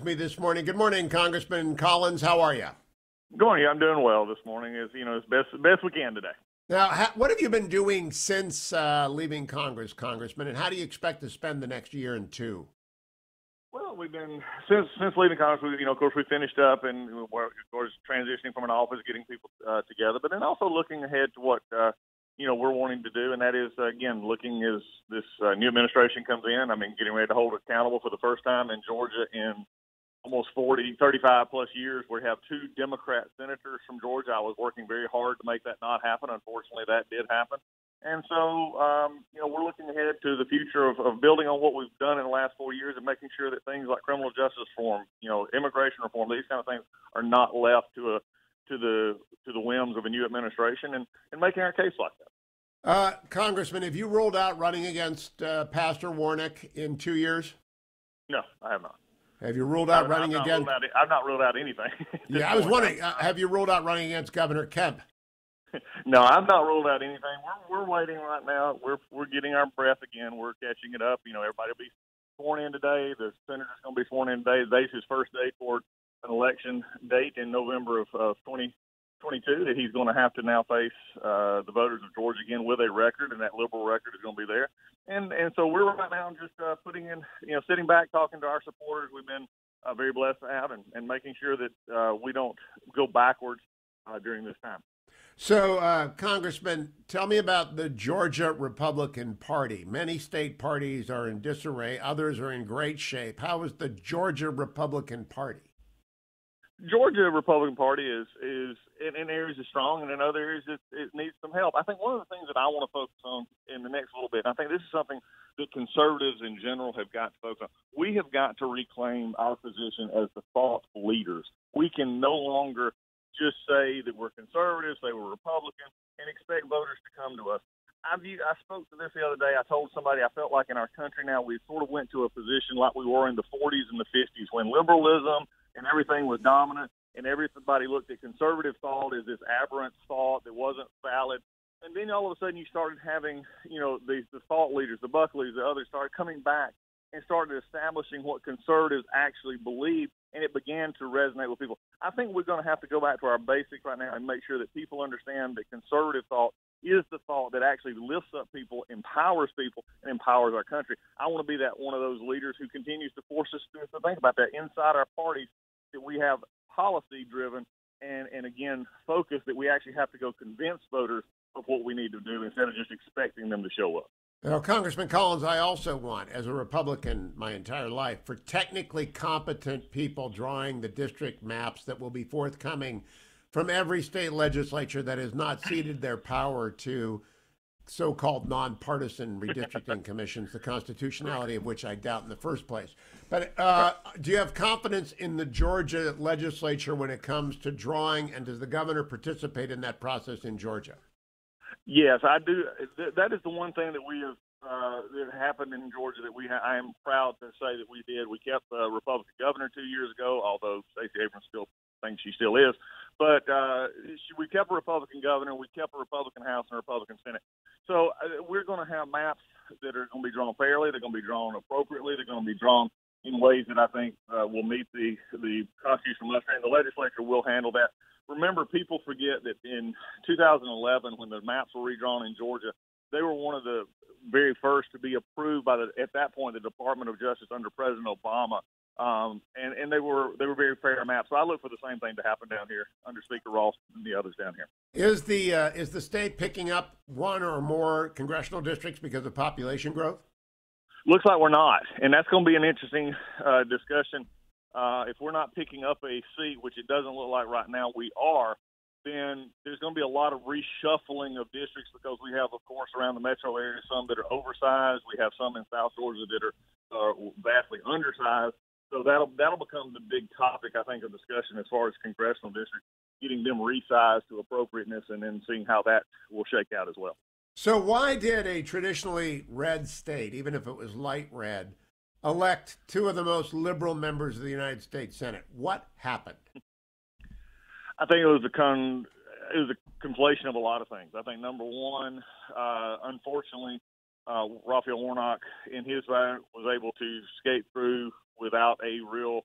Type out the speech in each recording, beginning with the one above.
me this morning. Good morning, Congressman Collins. How are you? Good morning. I'm doing well this morning. As best we can today. Now, what have you been doing since leaving Congress, Congressman, and how do you expect to spend the next year and two? Well, we've been since leaving Congress. Of course, we finished up and we're, of course, transitioning from an office, getting people together, but then also looking ahead to what we're wanting to do, and that is again looking as this new administration comes in. I mean, getting ready to hold it accountable for the first time in Georgia in almost 35 plus years. We have two Democrat senators from Georgia. I was working very hard to make that not happen. Unfortunately, that did happen. And so, we're looking ahead to the future of building on what we've done in the last 4 years and making sure that things like criminal justice reform, immigration reform, these kind of things are not left to the whims of a new administration and making our case like that. Congressman, have you ruled out running against Pastor Warnock in 2 years? No, I have not. Have you ruled out running against? I've not ruled out anything. Yeah, I was wondering, have you ruled out running against Governor Kemp? No, I've not ruled out anything. We're waiting right now. We're getting our breath again. We're catching it up. Everybody will be sworn in today. The senator's going to be sworn in today. Today's his first day toward an election date in November of 2022 that he's going to have to now face the voters of Georgia again with a record, and that liberal record is going to be there. And so we're right now just putting in, sitting back, talking to our supporters. We've been very blessed to have and making sure that we don't go backwards during this time. So, Congressman, tell me about the Georgia Republican Party. Many state parties are in disarray. Others are in great shape. How is the Georgia Republican Party? Georgia Republican Party is in areas is strong, and in other areas it needs some help. I think one of the things that I want to focus on in the next little bit, and I think this is something that conservatives in general have got to focus on. We have got to reclaim our position as the thought leaders. We can no longer just say that we're conservative, say we're Republican, and expect voters to come to us. I spoke to this the other day. I told somebody I felt like in our country now we sort of went to a position like we were in the 40s and the 50s when liberalism and everything was dominant, and everybody looked at conservative thought as this aberrant thought that wasn't valid. And then all of a sudden you started having, the thought leaders, the Buckleys, the others started coming back and started establishing what conservatives actually believe, and it began to resonate with people. I think we're going to have to go back to our basics right now and make sure that people understand that conservative thought is the thought that actually lifts up people, empowers people, and empowers our country. I want to be that one of those leaders who continues to force us to think about that inside our parties, that we have policy-driven and again, focus that we actually have to go convince voters of what we need to do instead of just expecting them to show up. Congressman Collins, I also want, as a Republican my entire life, for technically competent people drawing the district maps that will be forthcoming from every state legislature that has not ceded their power to so-called nonpartisan redistricting commissions, the constitutionality of which I doubt in the first place. But do you have confidence in the Georgia legislature when it comes to drawing, and does the governor participate in that process in Georgia? Yes, I do. That is the one thing that we have that happened in Georgia that I am proud to say that we did. We kept a Republican governor 2 years ago, although Stacey Abrams still thinks she still is. But we kept a Republican governor, we kept a Republican House and a Republican Senate. So we're going to have maps that are going to be drawn fairly. They're going to be drawn appropriately. They're going to be drawn in ways that I think will meet the constitutional muster, and the legislature will handle that. Remember, people forget that in 2011, when the maps were redrawn in Georgia, they were one of the very first to be approved by at that point, the Department of Justice under President Obama. And they were very fair maps. So I look for the same thing to happen down here under Speaker Ross and the others down here. Is the state picking up one or more congressional districts because of population growth? Looks like we're not, and that's going to be an interesting discussion. If we're not picking up a seat, which it doesn't look like right now we are, then there's going to be a lot of reshuffling of districts because we have, of course, around the metro area some that are oversized. We have some in South Georgia that are vastly undersized. So that'll become the big topic, I think, of discussion as far as congressional districts, getting them resized to appropriateness and then seeing how that will shake out as well. So why did a traditionally red state, even if it was light red, elect two of the most liberal members of the United States Senate? What happened? I think it was a conflation of a lot of things. I think, number one, unfortunately, Raphael Warnock in his round was able to skate through without a real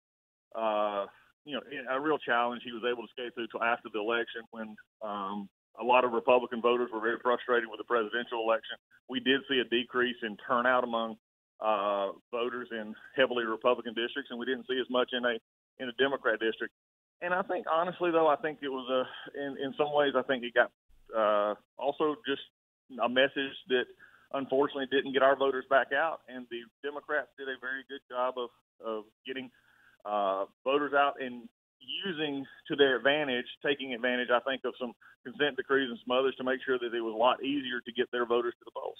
a real challenge he was able to skate through till after the election when a lot of Republican voters were very frustrated with the presidential election. We did see a decrease in turnout among voters in heavily Republican districts, and we didn't see as much in a Democrat district. And I think, honestly, though, I think it was in some ways, I think it got also just a message that unfortunately didn't get our voters back out. And the Democrats did a very good job of getting voters out and using to their advantage, taking advantage, I think, of some consent decrees and some others to make sure that it was a lot easier to get their voters to the polls.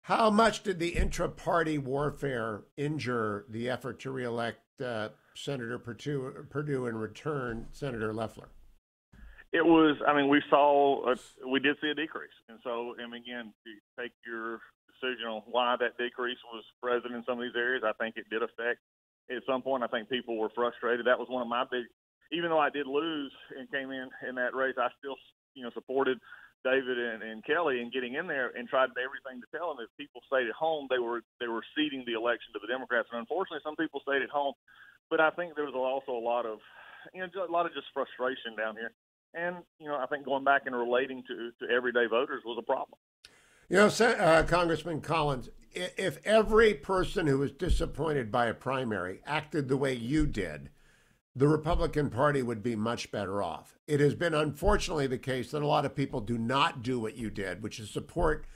How much did the intra-party warfare injure the effort to reelect Senator Perdue and return Senator Loeffler? It was, we did see a decrease. And so, again, to take your decision on why that decrease was present in some of these areas, I think it did affect at some point. I think people were frustrated. That was one of my big, even though I did lose and came in that race, I still, supported David and Kelly in getting in there and tried everything to tell them if people stayed at home, they were ceding the election to the Democrats. And unfortunately, some people stayed at home. But I think there was also a lot of just frustration down here. And, I think going back and relating to everyday voters was a problem. Congressman Collins, if every person who was disappointed by a primary acted the way you did, the Republican Party would be much better off. It has been unfortunately the case that a lot of people do not do what you did, which is support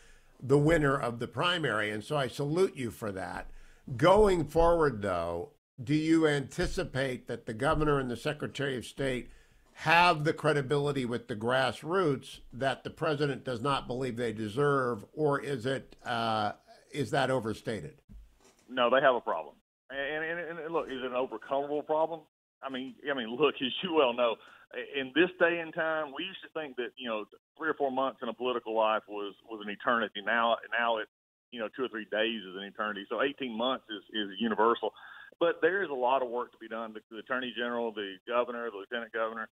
the winner of the primary. And so I salute you for that. Going forward, though, do you anticipate that the governor and the Secretary of State have the credibility with the grassroots that the president does not believe they deserve, or is that overstated? No, they have a problem. And look, is it an overcomable problem? Look, as you well know, in this day and time, we used to think that 3 or 4 months in a political life was an eternity. Now it 2 or 3 days is an eternity. So 18 months is universal. But there is a lot of work to be done. The Attorney General, the Governor, the Lieutenant Governor,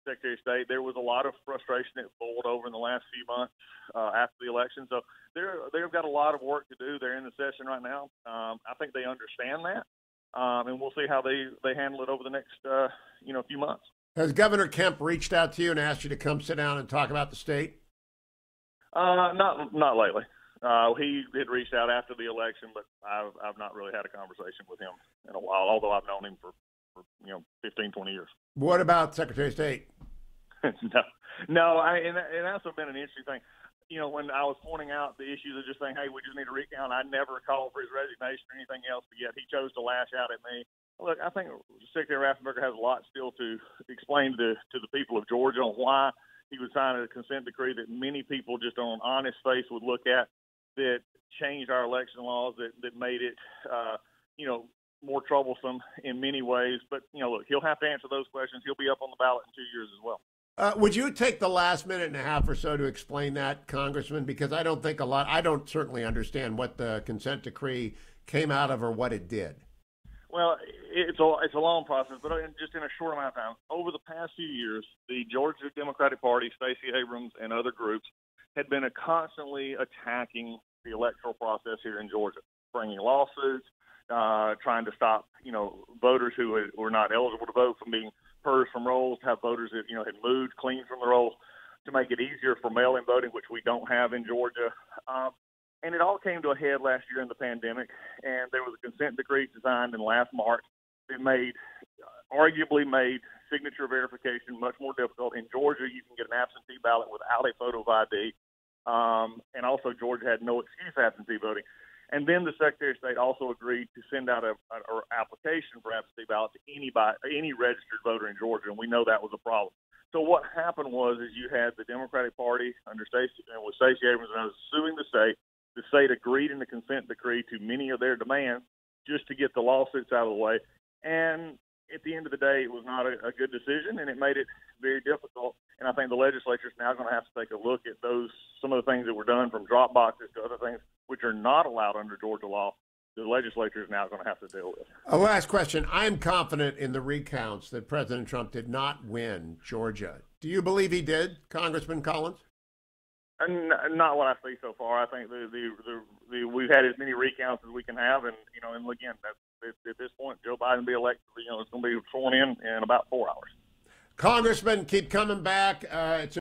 Secretary of State, there was a lot of frustration that boiled over in the last few months after the election. So they've got a lot of work to do. They're in the session right now. I think they understand that. And we'll see how they handle it over the next, few months. Has Governor Kemp reached out to you and asked you to come sit down and talk about the state? Not lately. He had reached out after the election, but I've not really had a conversation with him in a while, although I've known him for 15, 20 years. What about Secretary of State? No. And that's been an interesting thing. When I was pointing out the issues of just saying, hey, we just need a recount, I never called for his resignation or anything else, but yet he chose to lash out at me. Look, I think Secretary Raffensperger has a lot still to explain to the people of Georgia on why he would sign a consent decree that many people just on honest face would look at, that changed our election laws, that made it, more troublesome in many ways. But, look, he'll have to answer those questions. He'll be up on the ballot in 2 years as well. Would you take the last minute and a half or so to explain that, Congressman? Because I don't certainly understand what the consent decree came out of or what it did. Well, it's a long process, but just in a short amount of time. Over the past few years, the Georgia Democratic Party, Stacey Abrams, and other groups had been constantly attacking the electoral process here in Georgia, bringing lawsuits, trying to stop, voters who were not eligible to vote from being purged from rolls, to have voters that, had moved clean from the rolls, to make it easier for mail-in voting, which we don't have in Georgia. And it all came to a head last year in the pandemic, and there was a consent decree designed in last March that arguably made signature verification much more difficult. In Georgia, you can get an absentee ballot without a photo of ID, and also Georgia had no excuse absentee voting. And then the Secretary of State also agreed to send out an application for absentee ballot to any registered voter in Georgia, and we know that was a problem. So what happened was you had the Democratic Party under Stacey Abrams and others suing the state. The state agreed in the consent decree to many of their demands just to get the lawsuits out of the way. And at the end of the day, it was not a good decision, and it made it very difficult. And I think the legislature is now going to have to take a look at some of the things that were done, from drop boxes to other things which are not allowed under Georgia law. The legislature is now going to have to deal with. A last question. I'm confident in the recounts that President Trump did not win Georgia. Do you believe he did, Congressman Collins? Not what I see so far. I think we've had as many recounts as we can have, and and again, at this point, Joe Biden be elected. It's going to be sworn in about 4 hours. Congressman, keep coming back. It's